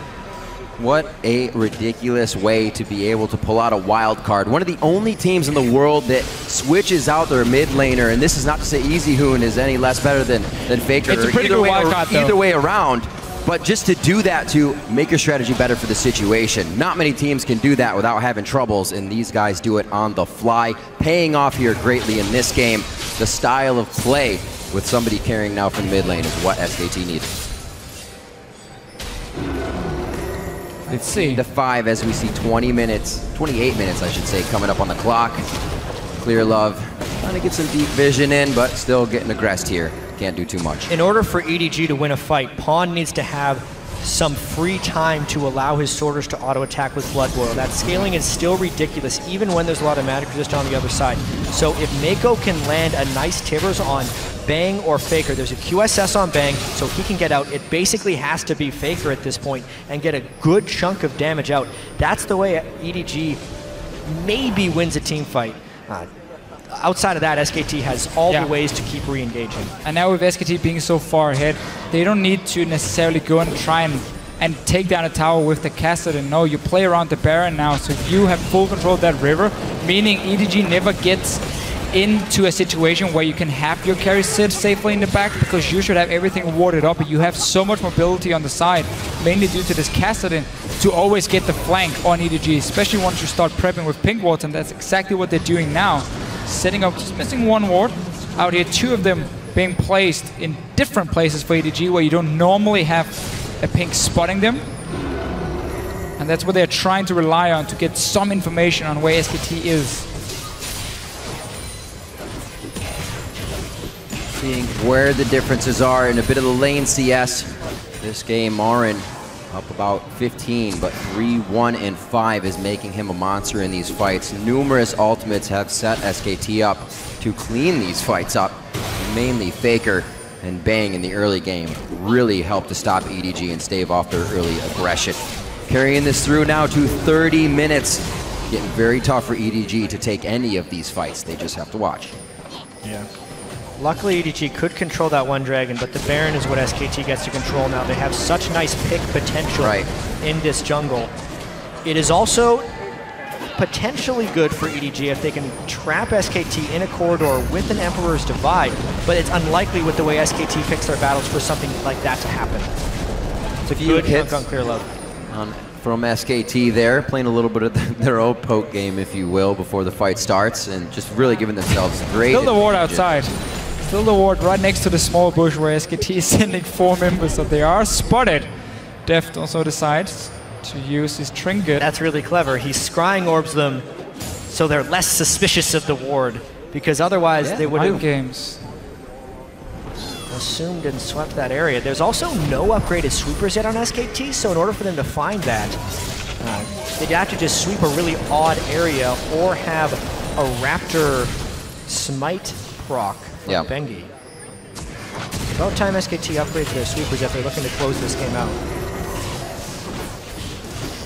What a ridiculous way to be able to pull out a wild card. One of the only teams in the world that switches out their mid laner, and this is not to say EasyHoon is any less better than Faker. It's a pretty good wild card, either way around. But just to do that, to make your strategy better for the situation. Not many teams can do that without having troubles, and these guys do it on the fly. Paying off here greatly in this game. The style of play with somebody carrying now from mid lane is what SKT needs. Let's see. The 5 as we see 28 minutes I should say, coming up on the clock. Clear Love trying to get some deep vision in, but still getting aggressed here. Can't do too much. In order for EDG to win a fight, Pawn needs to have some free time to allow his sorters to auto-attack with Blood Boil. That scaling is still ridiculous, even when there's a lot of magic resist on the other side. So if Mako can land a nice Tibbers on Bang or Faker, there's a QSS on Bang, so he can get out. It basically has to be Faker at this point and get a good chunk of damage out. That's the way EDG maybe wins a team fight. Outside of that, SKT has all the ways to keep re-engaging. And now with SKT being so far ahead, they don't need to necessarily go and try and take down a tower with the Kassadin. No, you play around the Baron now, so you have full control of that river, meaning EDG never gets into a situation where you can have your carry sit safely in the back, because you should have everything warded up, but you have so much mobility on the side, mainly due to this Kassadin, to always get the flank on EDG, especially once you start prepping with pink wards, and that's exactly what they're doing now. Setting up, just missing 1 ward out here, 2 of them being placed in different places for EDG where you don't normally have a pink spotting them. And that's what they're trying to rely on to get some information on where SKT is. seeing where the differences are in a bit of the lane CS. This game, Marin up about 15, but 3-1 and 5 is making him a monster in these fights. Numerous ultimates have set SKT up to clean these fights up. Mainly Faker and Bang in the early game really helped to stop EDG and stave off their early aggression. Carrying this through now to 30 minutes. Getting very tough for EDG to take any of these fights. They just have to watch. Yeah. Luckily, EDG could control that one dragon, but the Baron is what SKT gets to control now. They have such nice pick potential in this jungle. It is also potentially good for EDG if they can trap SKT in a corridor with an Emperor's Divide, but it's unlikely with the way SKT picks their battles for something like that to happen. It's a good hit on clear low. From SKT there, playing a little bit of their own poke game, if you will, before the fight starts, and just really giving themselves great. Still the ward outside. Still the ward right next to the small bush where SKT is sending 4 members, so they are spotted. Deft also decides to use his trinket. That's really clever. He scrying orbs them so they're less suspicious of the ward, because otherwise they would have games. Assumed and swept that area. There's also no upgraded sweepers yet on SKT, so in order for them to find that, they'd have to just sweep a really odd area or have a Raptor smite proc from Bengi. About time SKT upgrades their sweepers if they're looking to close this game out.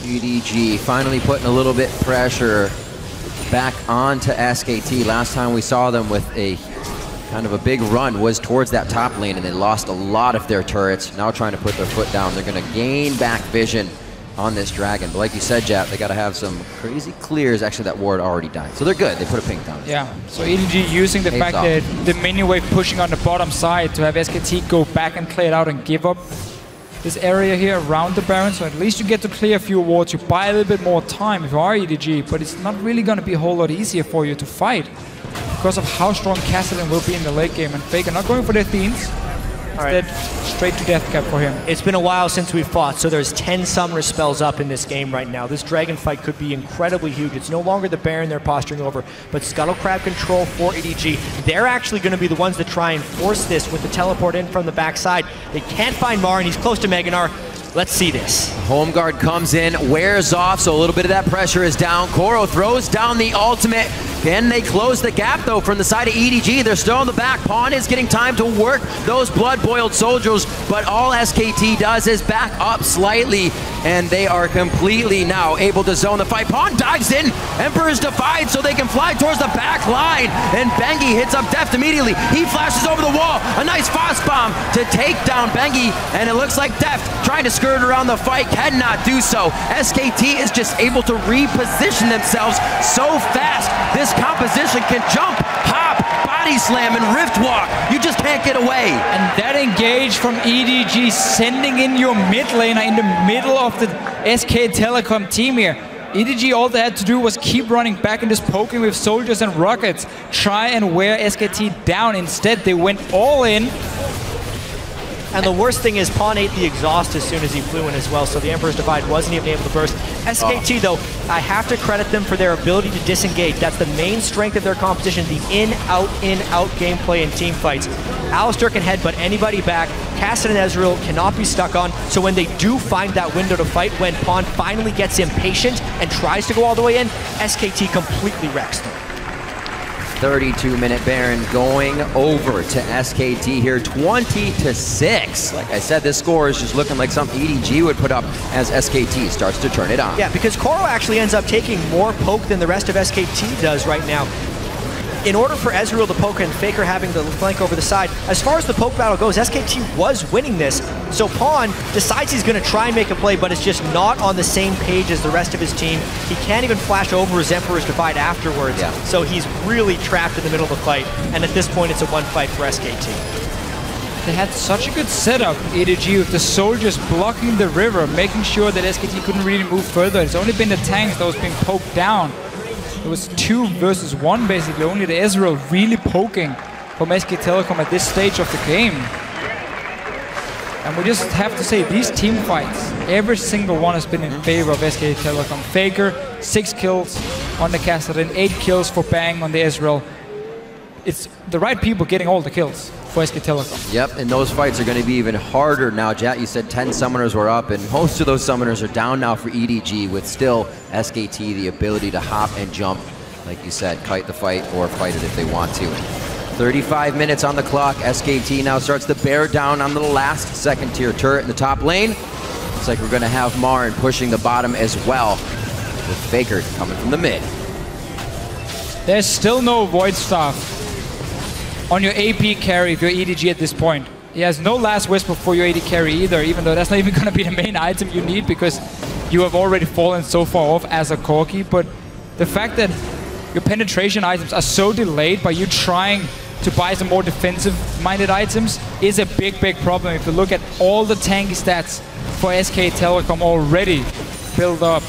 EDG finally putting a little bit pressure back onto SKT. Last time we saw them with a kind of a big run was towards that top lane, and they lost a lot of their turrets. Now trying to put their foot down. They're going to gain back vision on this dragon. But like you said, Jap, they got to have some crazy clears. Actually, that ward already died. So they're good. They put a pink down. Yeah, so EDG using the fact that the minion wave pushing on the bottom side to have SKT go back and clear it out and give up this area here around the Baron. So at least you get to clear a few wards. You buy a little bit more time if you are EDG, but it's not really going to be a whole lot easier for you to fight because of how strong Kassadin will be in the late game. And Faker not going for their themes. Instead, straight to death cap for him. It's been a while since we've fought, so there's 10 Summoner spells up in this game right now. This dragon fight could be incredibly huge. It's no longer the Baron they're posturing over, but Scuttle Crab control for EDG. They're actually going to be the ones that try and force this with the teleport in from the backside. They can't find Marin. He's close to Meganar. Let's see this. Home guard comes in, wears off, so a little bit of that pressure is down. Koro throws down the ultimate. Can they close the gap, though, from the side of EDG? They're still in the back. Pawn is getting time to work those blood-boiled soldiers, but all SKT does is back up slightly, and they are completely now able to zone the fight. Pawn dives in. Emperor's Divide so they can fly towards the back line, and Bengi hits up Deft immediately. He flashes over the wall. A nice Frost Bomb to take down Bengi, and it looks like Deft trying to skirt around the fight cannot do so. SKT is just able to reposition themselves so fast. This composition can jump, hop, body slam, and rift walk. You just can't get away. And that engage from EDG, sending in your mid laner in the middle of the SK Telecom team here. EDG, all they had to do was keep running back and just poking with soldiers and rockets, try and wear SKT down. Instead, they went all in. And the worst thing is Pawn ate the exhaust as soon as he flew in as well, so the Emperor's Divide wasn't even able to burst. SKT, though, I have to credit them for their ability to disengage. That's the main strength of their composition, the in-out gameplay in team fights. Alistar can headbutt anybody back. Kassadin and Ezreal cannot be stuck on, so when they do find that window to fight, when Pawn finally gets impatient and tries to go all the way in, SKT completely wrecks them. 32-minute Baron going over to SKT here, 20-6. Like I said, this score is just looking like something EDG would put up as SKT starts to turn it on. Yeah, because Koro actually ends up taking more poke than the rest of SKT does right now. In order for Ezreal to poke and Faker having the flank over the side, as far as the poke battle goes, SKT was winning this. So Pawn decides he's going to try and make a play, but it's just not on the same page as the rest of his team. He can't even flash over his Emperor's Divide afterwards. Yeah. So he's really trapped in the middle of the fight. And at this point, it's a one fight for SKT. They had such a good setup, EDG, with the soldiers blocking the river, making sure that SKT couldn't really move further. It's only been the tanks that was being poked down. It was 2 versus 1, basically. Only the Ezreal really poking from SK Telecom at this stage of the game. And we just have to say, these team fights, every single one has been in favor of SK Telecom. Faker, 6 kills on the Kassadin, 8 kills for Bang on the Ezreal. It's the right people getting all the kills. for SK Telecom. Yep, and those fights are going to be even harder now. Jat, you said 10 summoners were up, and most of those summoners are down now for EDG, with still SKT the ability to hop and jump, like you said, kite the fight or fight it if they want to. 35 minutes on the clock. SKT now starts to bear down on the last second-tier turret in the top lane. Looks like we're going to have Marin pushing the bottom as well, with Faker coming from the mid. There's still no Void Staff on your AP carry if you're EDG at this point. He has no Last Whisper for your AD carry either, even though that's not even going to be the main item you need because you have already fallen so far off as a Corki. But the fact that your penetration items are so delayed by you trying to buy some more defensive-minded items is a big, big problem. If you look at all the tanky stats for SK Telecom already built up,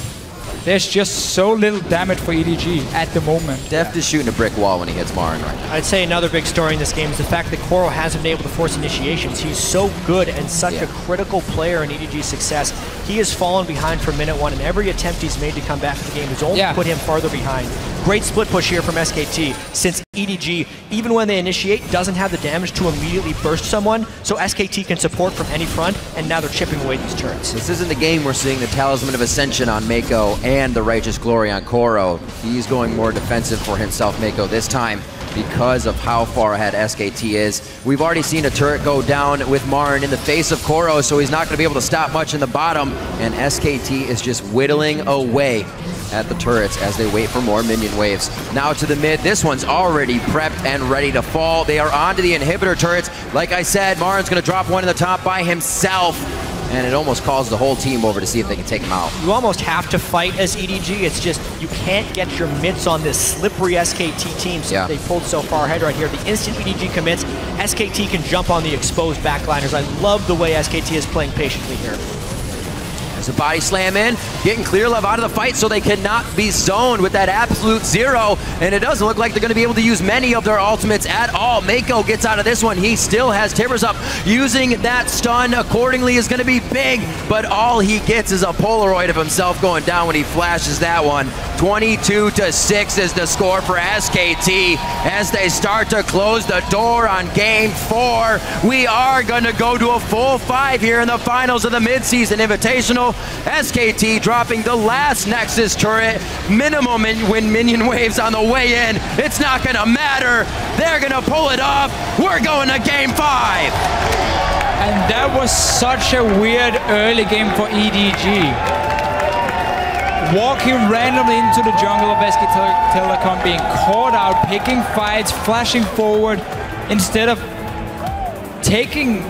there's just so little damage for EDG at the moment. Deft is shooting a brick wall when he hits Marin right now. I'd say another big story in this game is the fact that Koro hasn't been able to force initiations. He's so good and such a critical player in EDG's success. He has fallen behind from minute one, and every attempt he's made to come back to the game has only put him farther behind. Great split push here from SKT, since EDG, even when they initiate, doesn't have the damage to immediately burst someone, so SKT can support from any front, and now they're chipping away these turrets. This isn't the game we're seeing the Talisman of Ascension on Mako and the Righteous Glory on Koro. He's going more defensive for himself, Mako, this time, because of how far ahead SKT is. We've already seen a turret go down with Marin in the face of Koro, so he's not going to be able to stop much in the bottom, and SKT is just whittling away at the turrets as they wait for more minion waves. Now to the mid. This one's already prepped and ready to fall. They are onto the inhibitor turrets. Like I said, Marin's going to drop one in the top by himself, and it almost calls the whole team over to see if they can take him out. You almost have to fight as EDG. It's just you can't get your mitts on this slippery SKT team, so they pulled so far ahead right here. The instant EDG commits, SKT can jump on the exposed backliners. I love the way SKT is playing patiently here. There's a body slam in, getting Clear Love out of the fight so they cannot be zoned with that absolute zero, and it doesn't look like they're going to be able to use many of their ultimates at all. Mako gets out of this one. He still has Timbers up. Using that stun accordingly is going to be big, but all he gets is a Polaroid of himself going down when he flashes that one. 22-6 is the score for SKT as they start to close the door on Game 4. We are going to go to a full 5 here in the finals of the midseason Invitational. SKT dropping the last Nexus turret. Minimum when minion waves on the way in. It's not going to matter. They're going to pull it off. We're going to Game 5. And that was such a weird early game for EDG. Walking randomly into the jungle of SK Telecom, being caught out, picking fights, flashing forward, instead of taking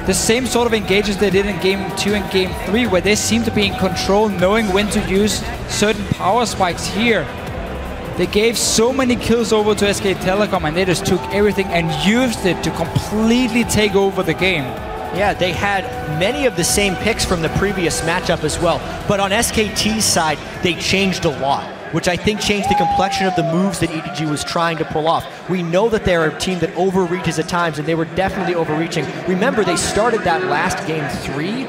the same sort of engagements they did in Game 2 and Game 3, where they seem to be in control, knowing when to use certain power spikes here. They gave so many kills over to SK Telecom, and they just took everything and used it to completely take over the game. Yeah, they had many of the same picks from the previous matchup as well. But on SKT's side, they changed a lot, which I think changed the complexion of the moves that EDG was trying to pull off. We know that they're a team that overreaches at times, and they were definitely overreaching. Remember, they started that last Game 3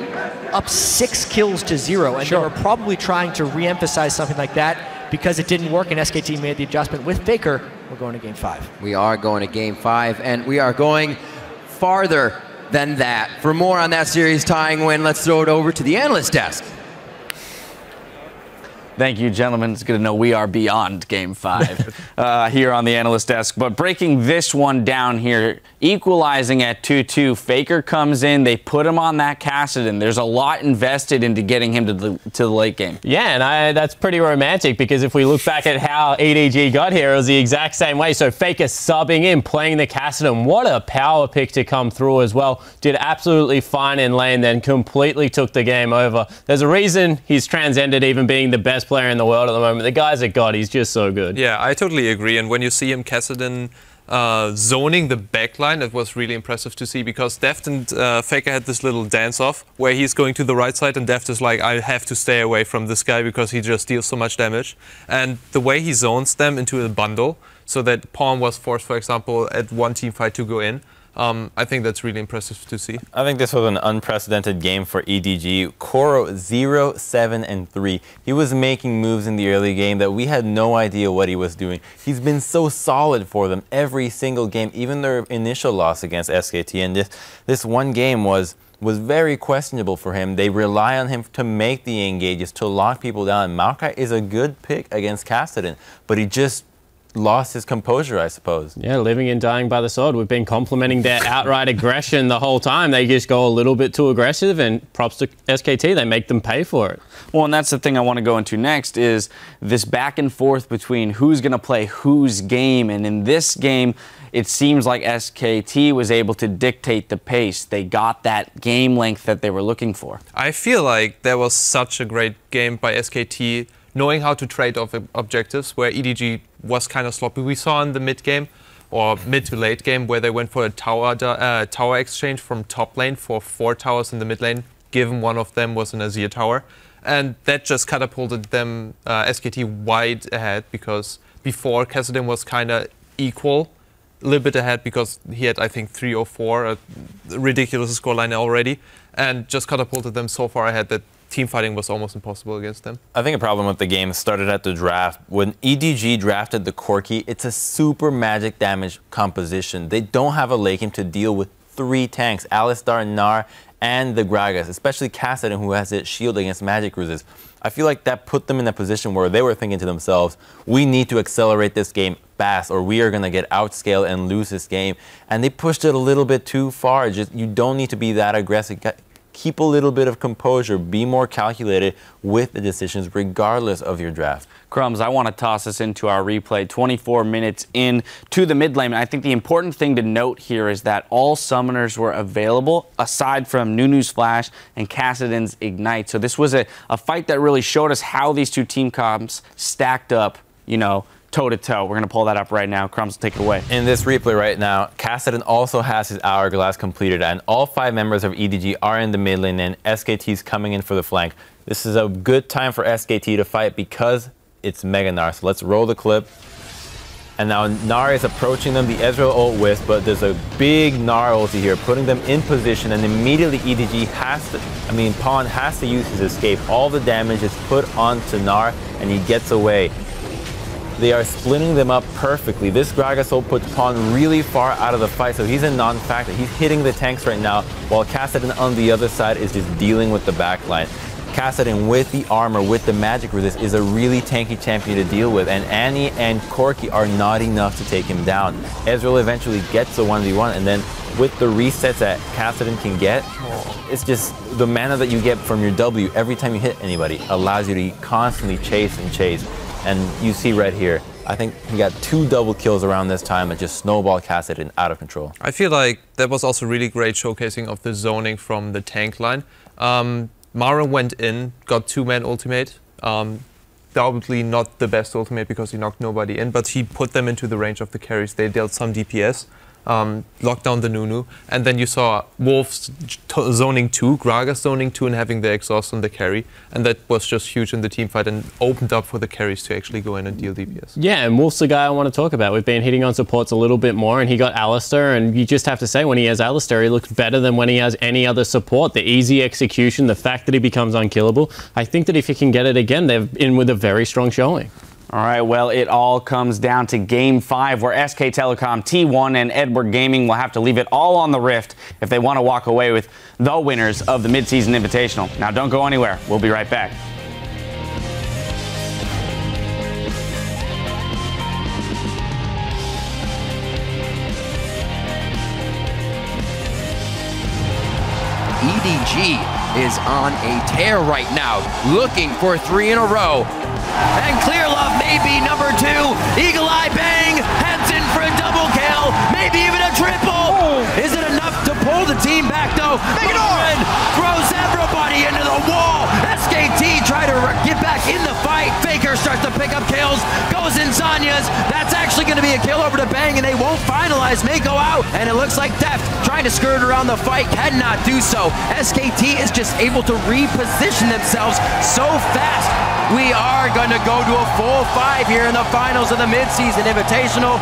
up 6 kills to 0, and they were probably trying to re-emphasize something like that because it didn't work, and SKT made the adjustment. With Faker, we're going to Game 5. We are going to Game 5, and we are going farther than that. For more on that series tying win, let's throw it over to the analyst desk. Thank you, gentlemen. It's good to know we are beyond Game 5 here on the analyst desk. But breaking this one down here, equalizing at 2-2, Faker comes in, they put him on that Kassadin. There's a lot invested into getting him to the late game. Yeah, and that's pretty romantic, because if we look back at how EDG got here, it was the exact same way. So Faker subbing in, playing the Kassadin. What a power pick to come through as well. Did absolutely fine in lane, then completely took the game over. There's a reason he's transcended even being the best player in the world at the moment. The guy's a god. He's just so good. Yeah, I totally agree. And when you see him Kassadin zoning the backline, it was really impressive to see, because Deft and Faker had this little dance-off where he's going to the right side and Deft is like, I have to stay away from this guy because he just deals so much damage. And the way he zones them into a bundle so that Pawn was forced, for example, at one team fight to go in, I think that's really impressive to see. I think this was an unprecedented game for EDG. Koro 0-7-3. He was making moves in the early game that we had no idea what he was doing. He's been so solid for them every single game, even their initial loss against SKT. And this one game was very questionable for him. They rely on him to make the engages, to lock people down. And Maokai is a good pick against Kassadin, but he just lost his composure, I suppose. Yeah, living and dying by the sword. We've been complimenting their outright aggression the whole time. They just go a little bit too aggressive, and props to SKT. They make them pay for it. Well, and that's the thing I want to go into next is this back and forth between who's going to play whose game. And in this game, it seems like SKT was able to dictate the pace. They got that game length that they were looking for. I feel like there was such a great game by SKT, knowing how to trade off objectives, where EDG was kind of sloppy. We saw in the mid game, or mid to late game, where they went for a tower exchange from top lane for 4 towers in the mid lane, given one of them was an Azir tower. And that just catapulted them, SKT, wide ahead, because before Kassadin was kind of equal, a little bit ahead, because he had, I think, 3 or 4, a ridiculous scoreline already, and just catapulted them so far ahead that team fighting was almost impossible against them. I think a problem with the game started at the draft. When EDG drafted the Corki, it's a super magic damage composition. They don't have a late game to deal with 3 tanks, Alistar, Gnar, and the Gragas, especially Kassadin, who has its shield against magic resist. I feel like that put them in a position where they were thinking to themselves, we need to accelerate this game fast or we are going to get outscaled and lose this game. And they pushed it a little bit too far. Just, you don't need to be that aggressive. Keep a little bit of composure. Be more calculated with the decisions regardless of your draft. Crumbs, I want to toss us into our replay 24 minutes in to the mid lane. And I think the important thing to note here is that all summoners were available aside from Nunu's Flash and Kassadin's Ignite. So this was a fight that really showed us how these two team comps stacked up, you know, toe-to-toe. We're going to pull that up right now. Crumbs, take it away. In this replay right now, Kassadin also has his Hourglass completed, and all 5 members of EDG are in the mid lane, and SKT's coming in for the flank. This is a good time for SKT to fight because it's Mega Gnar. So let's roll the clip. And now Gnar is approaching them, the Ezreal ult wisp, but there's a big Gnar ulti here, putting them in position, and immediately EDG has to, Pawn has to use his escape. All the damage is put onto Gnar, and he gets away. They are splitting them up perfectly. This Gragas ult puts Pawn really far out of the fight, so he's a non-factor. He's hitting the tanks right now, while Kassadin on the other side is just dealing with the backline. Kassadin with the armor, with the magic resist, is a really tanky champion to deal with, and Annie and Corki are not enough to take him down. Ezreal eventually gets a 1v1, and then with the resets that Kassadin can get, it's just the mana that you get from your W every time you hit anybody allows you to constantly chase and chase. And you see right here, I think he got 2 double kills around this time and just snowballed Kassadin out of control. I feel like that was also really great showcasing of the zoning from the tank line. Mara went in, got 2-man ultimate. Probably not the best ultimate because he knocked nobody in, but he put them into the range of the carries. They dealt some DPS. Locked down the Nunu, and then you saw Wolves zoning 2, Gragas zoning 2 and having the exhaust on the carry, and that was just huge in the team fight and opened up for the carries to actually go in and deal DPS. Yeah, and Wolf's the guy I want to talk about. We've been hitting on supports a little bit more, and he got Alistar, and you just have to say when he has Alistar, he looks better than when he has any other support. The easy execution, the fact that he becomes unkillable. I think that if he can get it again, they're in with a very strong showing. All right, well, it all comes down to Game 5, where SK Telecom, T1, and Edward Gaming will have to leave it all on the Rift if they want to walk away with the winners of the Mid-Season Invitational. Now, don't go anywhere. We'll be right back. EDG is on a tear right now, looking for 3 in a row. And Clear Love may be number 2. Eagle Eye Bang heads in for a double kill, maybe even a triple. Is it enough to pull the team back though? Marin throws everybody into the wall. SKT try to get back in the fight. Faker starts to pick up kills, goes in Zanya's. That's actually going to be a kill over to Bang, and they won't finalize. May go out, and it looks like Deft trying to skirt around the fight, cannot do so. SKT is just able to reposition themselves so fast. We are going to go to a full 5 here in the finals of the Mid-Season Invitational.